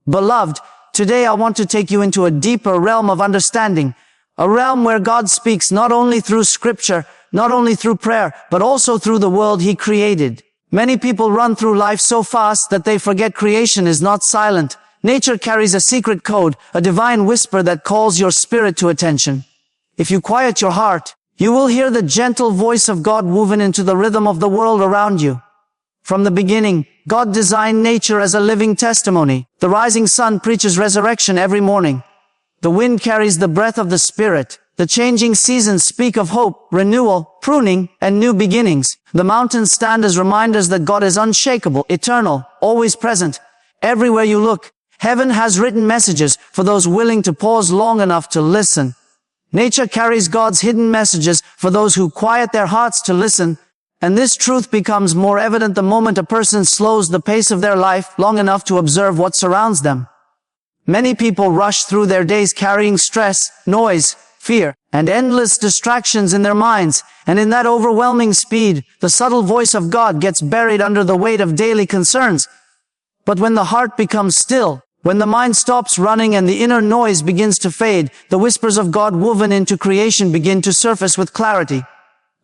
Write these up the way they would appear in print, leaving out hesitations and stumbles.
Beloved, today I want to take you into a deeper realm of understanding, a realm where God speaks not only through scripture, not only through prayer, but also through the world He created. Many people run through life so fast that they forget creation is not silent. Nature carries a secret code, a divine whisper that calls your spirit to attention. If you quiet your heart, you will hear the gentle voice of God woven into the rhythm of the world around you. From the beginning, God designed nature as a living testimony. The rising sun preaches resurrection every morning. The wind carries the breath of the Spirit. The changing seasons speak of hope, renewal, pruning, and new beginnings. The mountains stand as reminders that God is unshakable, eternal, always present. Everywhere you look, heaven has written messages for those willing to pause long enough to listen. Nature carries God's hidden messages for those who quiet their hearts to listen. And this truth becomes more evident the moment a person slows the pace of their life long enough to observe what surrounds them. Many people rush through their days carrying stress, noise, fear, and endless distractions in their minds, and in that overwhelming speed, the subtle voice of God gets buried under the weight of daily concerns. But when the heart becomes still, when the mind stops running and the inner noise begins to fade, the whispers of God woven into creation begin to surface with clarity.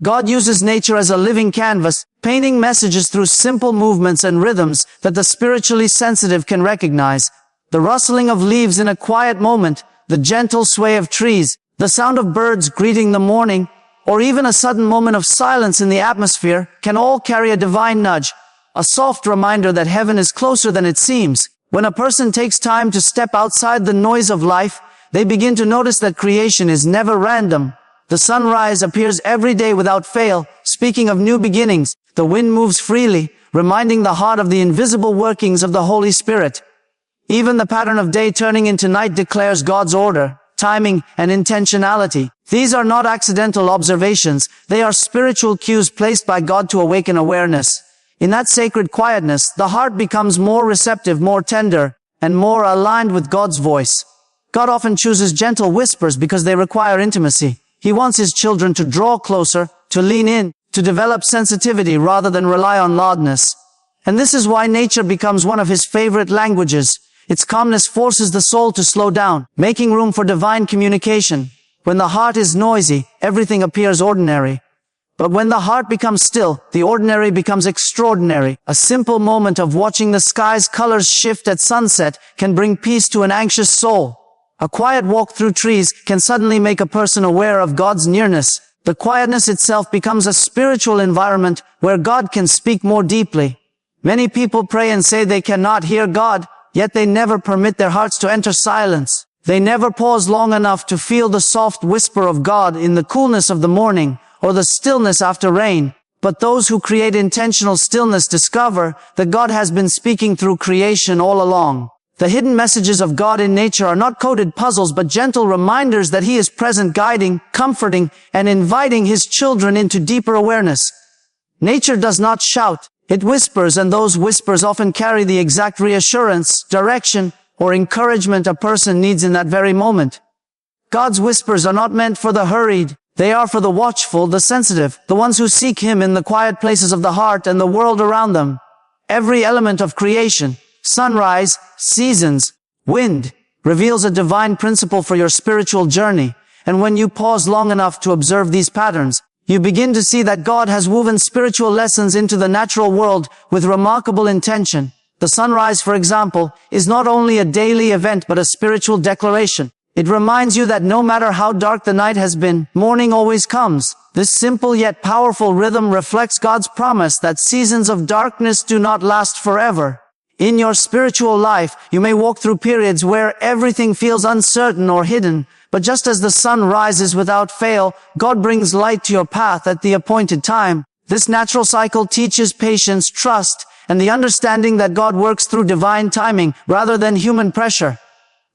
God uses nature as a living canvas, painting messages through simple movements and rhythms that the spiritually sensitive can recognize. The rustling of leaves in a quiet moment, the gentle sway of trees, the sound of birds greeting the morning, or even a sudden moment of silence in the atmosphere can all carry a divine nudge, a soft reminder that heaven is closer than it seems. When a person takes time to step outside the noise of life, they begin to notice that creation is never random. The sunrise appears every day without fail, speaking of new beginnings. The wind moves freely, reminding the heart of the invisible workings of the Holy Spirit. Even the pattern of day turning into night declares God's order, timing, and intentionality. These are not accidental observations. They are spiritual cues placed by God to awaken awareness. In that sacred quietness, the heart becomes more receptive, more tender, and more aligned with God's voice. God often chooses gentle whispers because they require intimacy. He wants His children to draw closer, to lean in, to develop sensitivity rather than rely on loudness. And this is why nature becomes one of His favorite languages. Its calmness forces the soul to slow down, making room for divine communication. When the heart is noisy, everything appears ordinary. But when the heart becomes still, the ordinary becomes extraordinary. A simple moment of watching the sky's colors shift at sunset can bring peace to an anxious soul. A quiet walk through trees can suddenly make a person aware of God's nearness. The quietness itself becomes a spiritual environment where God can speak more deeply. Many people pray and say they cannot hear God, yet they never permit their hearts to enter silence. They never pause long enough to feel the soft whisper of God in the coolness of the morning or the stillness after rain. But those who create intentional stillness discover that God has been speaking through creation all along. The hidden messages of God in nature are not coded puzzles, but gentle reminders that He is present, guiding, comforting, and inviting His children into deeper awareness. Nature does not shout, it whispers, and those whispers often carry the exact reassurance, direction, or encouragement a person needs in that very moment. God's whispers are not meant for the hurried. They are for the watchful, the sensitive, the ones who seek Him in the quiet places of the heart and the world around them. Every element of creation, sunrise, seasons, wind, reveals a divine principle for your spiritual journey. And when you pause long enough to observe these patterns, you begin to see that God has woven spiritual lessons into the natural world with remarkable intention. The sunrise, for example, is not only a daily event but a spiritual declaration. It reminds you that no matter how dark the night has been, morning always comes. This simple yet powerful rhythm reflects God's promise that seasons of darkness do not last forever. In your spiritual life, you may walk through periods where everything feels uncertain or hidden, but just as the sun rises without fail, God brings light to your path at the appointed time. This natural cycle teaches patience, trust, and the understanding that God works through divine timing rather than human pressure.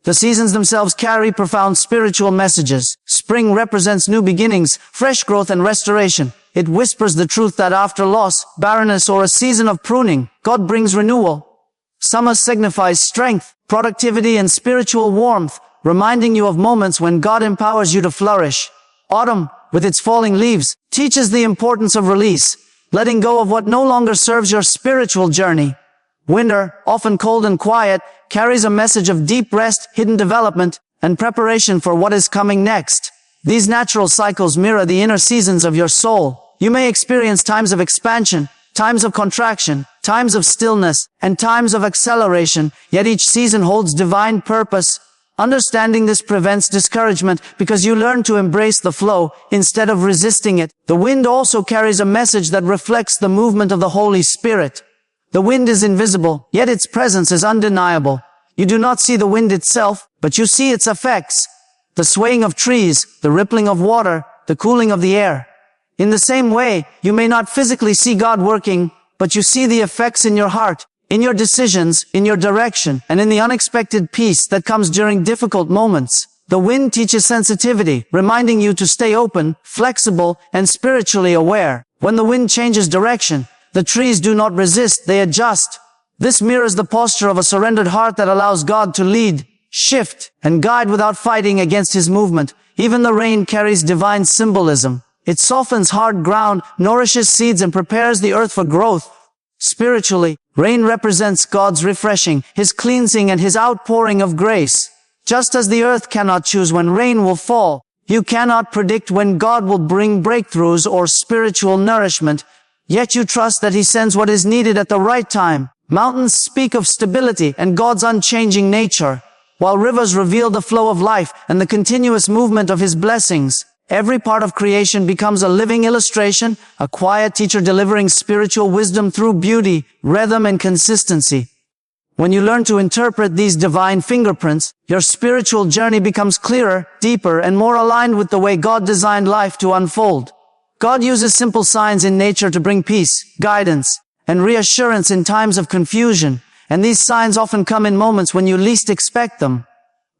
The seasons themselves carry profound spiritual messages. Spring represents new beginnings, fresh growth, and restoration. It whispers the truth that after loss, barrenness, or a season of pruning, God brings renewal. Summer signifies strength, productivity, and spiritual warmth, reminding you of moments when God empowers you to flourish. Autumn, with its falling leaves, teaches the importance of release, letting go of what no longer serves your spiritual journey. Winter, often cold and quiet, carries a message of deep rest, hidden development, and preparation for what is coming next. These natural cycles mirror the inner seasons of your soul. You may experience times of expansion, times of contraction, times of stillness, and times of acceleration, yet each season holds divine purpose. Understanding this prevents discouragement because you learn to embrace the flow instead of resisting it. The wind also carries a message that reflects the movement of the Holy Spirit. The wind is invisible, yet its presence is undeniable. You do not see the wind itself, but you see its effects. The swaying of trees, the rippling of water, the cooling of the air. In the same way, you may not physically see God working, but you see the effects in your heart, in your decisions, in your direction, and in the unexpected peace that comes during difficult moments. The wind teaches sensitivity, reminding you to stay open, flexible, and spiritually aware. When the wind changes direction, the trees do not resist, they adjust. This mirrors the posture of a surrendered heart that allows God to lead, shift, and guide without fighting against His movement. Even the rain carries divine symbolism. It softens hard ground, nourishes seeds, and prepares the earth for growth. Spiritually, rain represents God's refreshing, His cleansing, and His outpouring of grace. Just as the earth cannot choose when rain will fall, you cannot predict when God will bring breakthroughs or spiritual nourishment, yet you trust that He sends what is needed at the right time. Mountains speak of stability and God's unchanging nature, while rivers reveal the flow of life and the continuous movement of His blessings. Every part of creation becomes a living illustration, a quiet teacher delivering spiritual wisdom through beauty, rhythm, and consistency. When you learn to interpret these divine fingerprints, your spiritual journey becomes clearer, deeper, and more aligned with the way God designed life to unfold. God uses simple signs in nature to bring peace, guidance, and reassurance in times of confusion, and these signs often come in moments when you least expect them.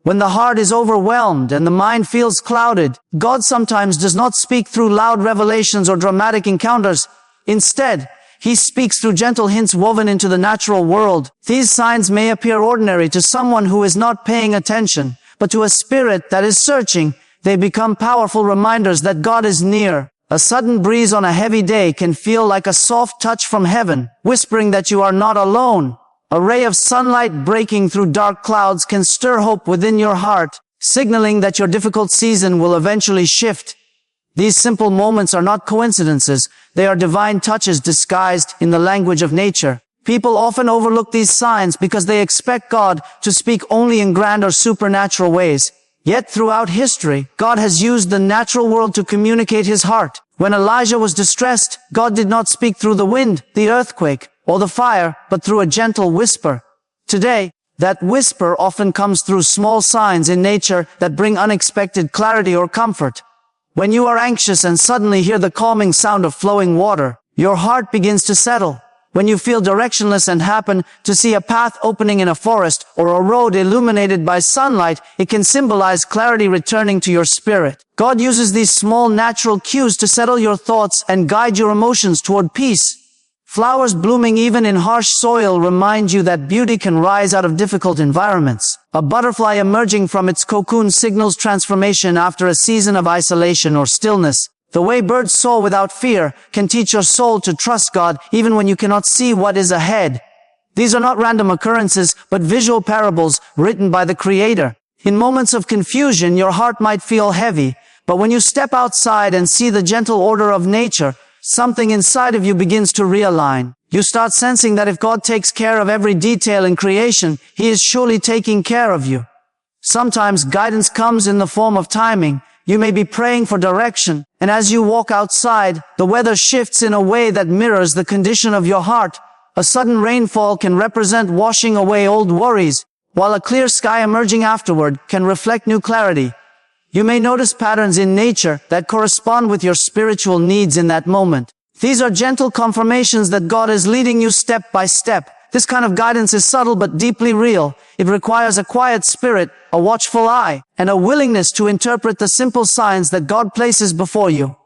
When the heart is overwhelmed and the mind feels clouded, God sometimes does not speak through loud revelations or dramatic encounters. Instead, He speaks through gentle hints woven into the natural world. These signs may appear ordinary to someone who is not paying attention, but to a spirit that is searching, they become powerful reminders that God is near. A sudden breeze on a heavy day can feel like a soft touch from heaven, whispering that you are not alone. A ray of sunlight breaking through dark clouds can stir hope within your heart, signaling that your difficult season will eventually shift. These simple moments are not coincidences. They are divine touches disguised in the language of nature. People often overlook these signs because they expect God to speak only in grand or supernatural ways. Yet throughout history, God has used the natural world to communicate His heart. When Elijah was distressed, God did not speak through the wind, the earthquake, or the fire, but through a gentle whisper. Today, that whisper often comes through small signs in nature that bring unexpected clarity or comfort. When you are anxious and suddenly hear the calming sound of flowing water, your heart begins to settle. When you feel directionless and happen to see a path opening in a forest or a road illuminated by sunlight, it can symbolize clarity returning to your spirit. God uses these small natural cues to settle your thoughts and guide your emotions toward peace. Flowers blooming even in harsh soil remind you that beauty can rise out of difficult environments. A butterfly emerging from its cocoon signals transformation after a season of isolation or stillness. The way birds soar without fear can teach your soul to trust God even when you cannot see what is ahead. These are not random occurrences, but visual parables written by the Creator. In moments of confusion, your heart might feel heavy, but when you step outside and see the gentle order of nature, something inside of you begins to realign. You start sensing that if God takes care of every detail in creation, He is surely taking care of you. Sometimes guidance comes in the form of timing. You may be praying for direction, and as you walk outside, the weather shifts in a way that mirrors the condition of your heart. A sudden rainfall can represent washing away old worries, while a clear sky emerging afterward can reflect new clarity. You may notice patterns in nature that correspond with your spiritual needs in that moment. These are gentle confirmations that God is leading you step by step. This kind of guidance is subtle but deeply real. It requires a quiet spirit, a watchful eye, and a willingness to interpret the simple signs that God places before you.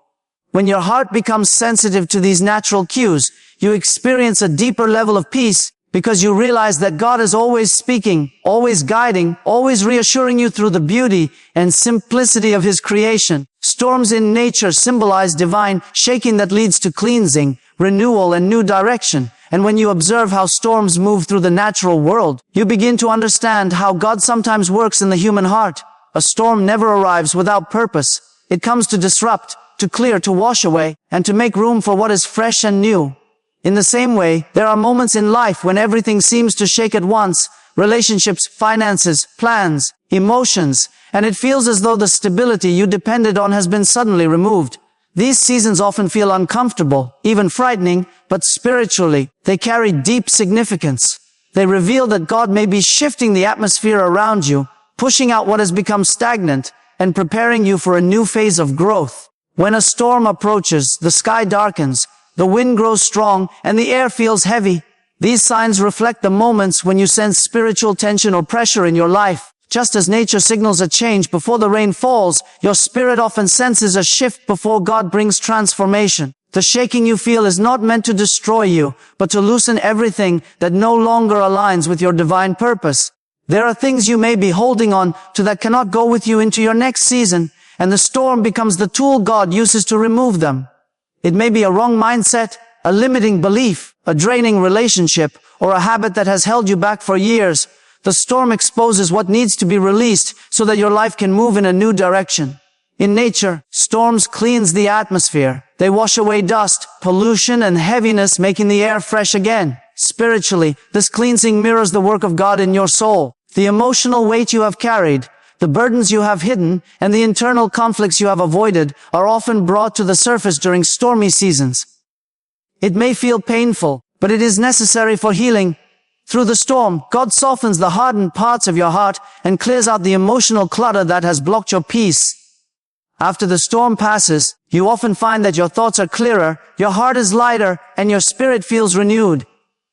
When your heart becomes sensitive to these natural cues, you experience a deeper level of peace because you realize that God is always speaking, always guiding, always reassuring you through the beauty and simplicity of His creation. Storms in nature symbolize divine shaking that leads to cleansing, renewal, and new direction. And when you observe how storms move through the natural world, you begin to understand how God sometimes works in the human heart. A storm never arrives without purpose. It comes to disrupt, to clear, to wash away, and to make room for what is fresh and new. In the same way, there are moments in life when everything seems to shake at once. Relationships, finances, plans, emotions, and it feels as though the stability you depended on has been suddenly removed. These seasons often feel uncomfortable, even frightening, but spiritually, they carry deep significance. They reveal that God may be shifting the atmosphere around you, pushing out what has become stagnant, and preparing you for a new phase of growth. When a storm approaches, the sky darkens, the wind grows strong, and the air feels heavy. These signs reflect the moments when you sense spiritual tension or pressure in your life. Just as nature signals a change before the rain falls, your spirit often senses a shift before God brings transformation. The shaking you feel is not meant to destroy you, but to loosen everything that no longer aligns with your divine purpose. There are things you may be holding on to that cannot go with you into your next season, and the storm becomes the tool God uses to remove them. It may be a wrong mindset, a limiting belief, a draining relationship, or a habit that has held you back for years. The storm exposes what needs to be released so that your life can move in a new direction. In nature, storms cleanse the atmosphere. They wash away dust, pollution, and heaviness, making the air fresh again. Spiritually, this cleansing mirrors the work of God in your soul. The emotional weight you have carried, the burdens you have hidden, and the internal conflicts you have avoided are often brought to the surface during stormy seasons. It may feel painful, but it is necessary for healing. Through the storm, God softens the hardened parts of your heart and clears out the emotional clutter that has blocked your peace. After the storm passes, you often find that your thoughts are clearer, your heart is lighter, and your spirit feels renewed.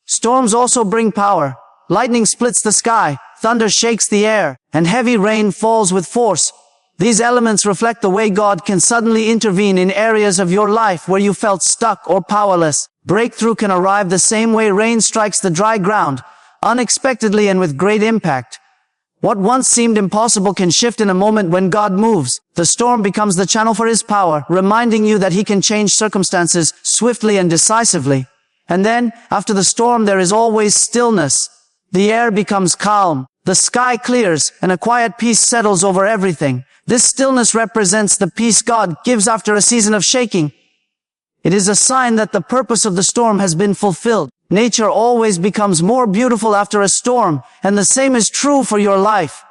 Storms also bring power. Lightning splits the sky, thunder shakes the air, and heavy rain falls with force. These elements reflect the way God can suddenly intervene in areas of your life where you felt stuck or powerless. Breakthrough can arrive the same way rain strikes the dry ground, unexpectedly and with great impact. What once seemed impossible can shift in a moment when God moves. The storm becomes the channel for His power, reminding you that He can change circumstances swiftly and decisively. And then, after the storm, there is always stillness. The air becomes calm, the sky clears, and a quiet peace settles over everything. This stillness represents the peace God gives after a season of shaking. It is a sign that the purpose of the storm has been fulfilled. Nature always becomes more beautiful after a storm, and the same is true for your life.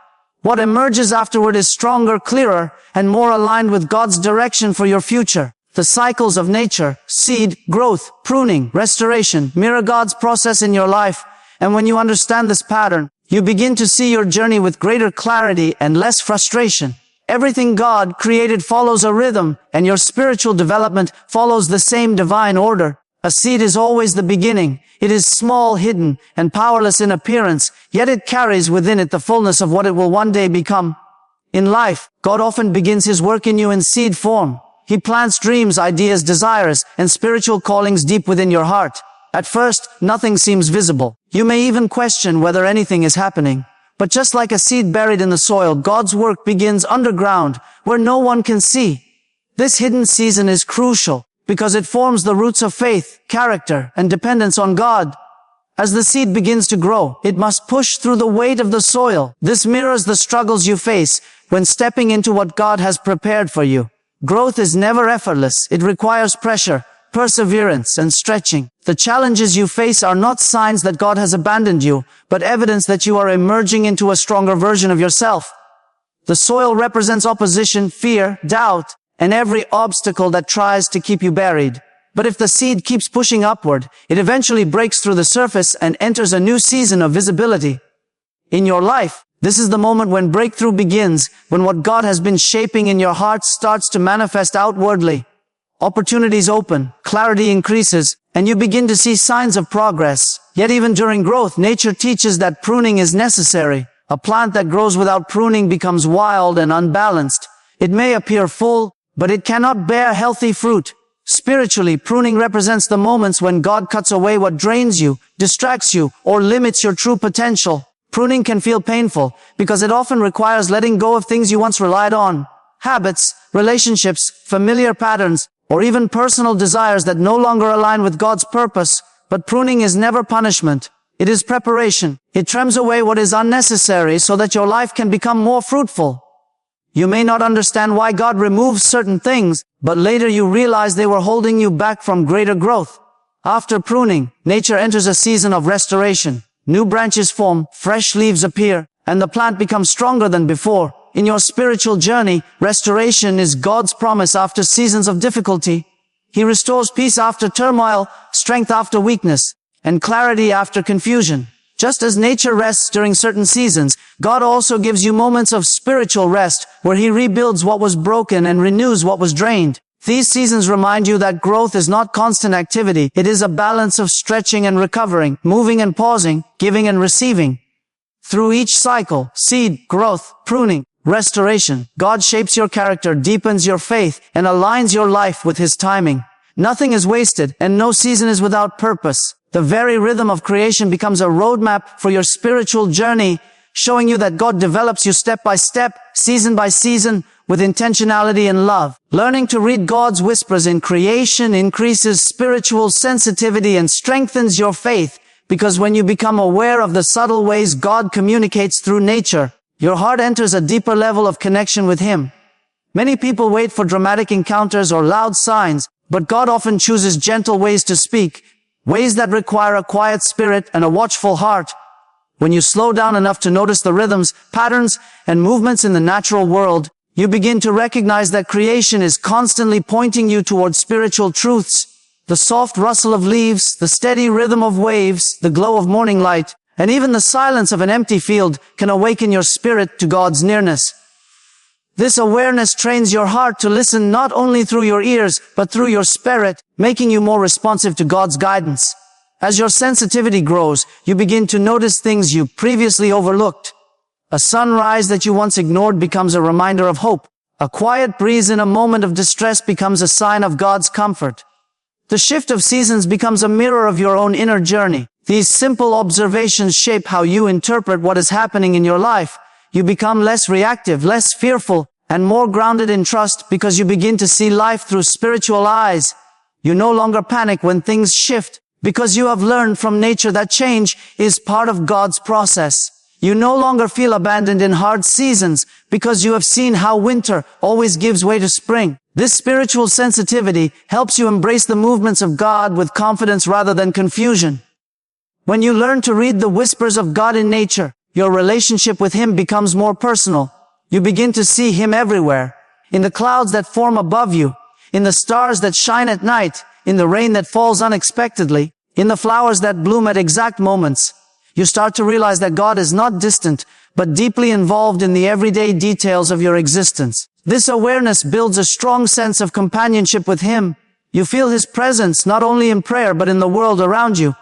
What emerges afterward is stronger, clearer, and more aligned with God's direction for your future. The cycles of nature, seed, growth, pruning, restoration, mirror God's process in your life. And when you understand this pattern, you begin to see your journey with greater clarity and less frustration. Everything God created follows a rhythm, and your spiritual development follows the same divine order. A seed is always the beginning. It is small, hidden, and powerless in appearance, yet it carries within it the fullness of what it will one day become. In life, God often begins His work in you in seed form. He plants dreams, ideas, desires, and spiritual callings deep within your heart. At first, nothing seems visible. You may even question whether anything is happening. But just like a seed buried in the soil, God's work begins underground, where no one can see. This hidden season is crucial, because it forms the roots of faith, character, and dependence on God. As the seed begins to grow, it must push through the weight of the soil. This mirrors the struggles you face when stepping into what God has prepared for you. Growth is never effortless. It requires pressure, perseverance, and stretching. The challenges you face are not signs that God has abandoned you, but evidence that you are emerging into a stronger version of yourself. The soil represents opposition, fear, doubt, and every obstacle that tries to keep you buried. But if the seed keeps pushing upward, it eventually breaks through the surface and enters a new season of visibility. In your life, this is the moment when breakthrough begins, when what God has been shaping in your heart starts to manifest outwardly. Opportunities open, clarity increases, and you begin to see signs of progress. Yet even during growth, nature teaches that pruning is necessary. A plant that grows without pruning becomes wild and unbalanced. It may appear full, but it cannot bear healthy fruit. Spiritually, pruning represents the moments when God cuts away what drains you, distracts you, or limits your true potential. Pruning can feel painful because it often requires letting go of things you once relied on. Habits, relationships, familiar patterns, or even personal desires that no longer align with God's purpose. But pruning is never punishment. It is preparation. It trims away what is unnecessary so that your life can become more fruitful. You may not understand why God removes certain things, but later you realize they were holding you back from greater growth. After pruning, nature enters a season of restoration. New branches form, fresh leaves appear, and the plant becomes stronger than before. In your spiritual journey, restoration is God's promise after seasons of difficulty. He restores peace after turmoil, strength after weakness, and clarity after confusion. Just as nature rests during certain seasons, God also gives you moments of spiritual rest where He rebuilds what was broken and renews what was drained. These seasons remind you that growth is not constant activity. It is a balance of stretching and recovering, moving and pausing, giving and receiving. Through each cycle, seed, growth, pruning, restoration, God shapes your character, deepens your faith, and aligns your life with His timing. Nothing is wasted, and no season is without purpose. The very rhythm of creation becomes a roadmap for your spiritual journey, showing you that God develops you step by step, season by season, with intentionality and love. Learning to read God's whispers in creation increases spiritual sensitivity and strengthens your faith, because when you become aware of the subtle ways God communicates through nature, your heart enters a deeper level of connection with Him. Many people wait for dramatic encounters or loud signs, but God often chooses gentle ways to speak, ways that require a quiet spirit and a watchful heart. When you slow down enough to notice the rhythms, patterns, and movements in the natural world, you begin to recognize that creation is constantly pointing you toward spiritual truths. The soft rustle of leaves, the steady rhythm of waves, the glow of morning light, and even the silence of an empty field can awaken your spirit to God's nearness. This awareness trains your heart to listen not only through your ears, but through your spirit, making you more responsive to God's guidance. As your sensitivity grows, you begin to notice things you previously overlooked. A sunrise that you once ignored becomes a reminder of hope. A quiet breeze in a moment of distress becomes a sign of God's comfort. The shift of seasons becomes a mirror of your own inner journey. These simple observations shape how you interpret what is happening in your life. You become less reactive, less fearful, and more grounded in trust because you begin to see life through spiritual eyes. You no longer panic when things shift because you have learned from nature that change is part of God's process. You no longer feel abandoned in hard seasons because you have seen how winter always gives way to spring. This spiritual sensitivity helps you embrace the movements of God with confidence rather than confusion. When you learn to read the whispers of God in nature, your relationship with Him becomes more personal. You begin to see Him everywhere, in the clouds that form above you, in the stars that shine at night, in the rain that falls unexpectedly, in the flowers that bloom at exact moments. You start to realize that God is not distant, but deeply involved in the everyday details of your existence. This awareness builds a strong sense of companionship with Him. You feel His presence not only in prayer, but in the world around you.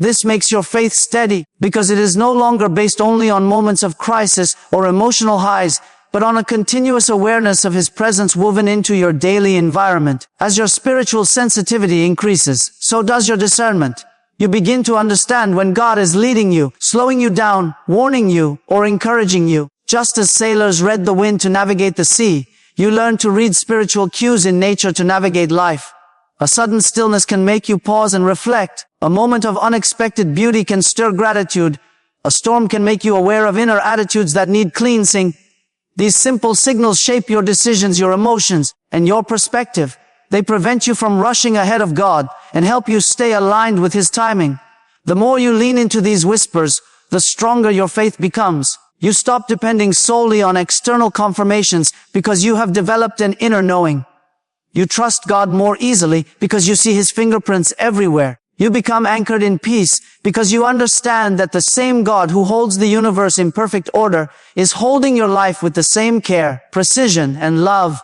This makes your faith steady because it is no longer based only on moments of crisis or emotional highs, but on a continuous awareness of His presence woven into your daily environment. As your spiritual sensitivity increases, so does your discernment. You begin to understand when God is leading you, slowing you down, warning you, or encouraging you. Just as sailors read the wind to navigate the sea, you learn to read spiritual cues in nature to navigate life. A sudden stillness can make you pause and reflect. A moment of unexpected beauty can stir gratitude. A storm can make you aware of inner attitudes that need cleansing. These simple signals shape your decisions, your emotions, and your perspective. They prevent you from rushing ahead of God and help you stay aligned with His timing. The more you lean into these whispers, the stronger your faith becomes. You stop depending solely on external confirmations because you have developed an inner knowing. You trust God more easily because you see His fingerprints everywhere. You become anchored in peace because you understand that the same God who holds the universe in perfect order is holding your life with the same care, precision, and love.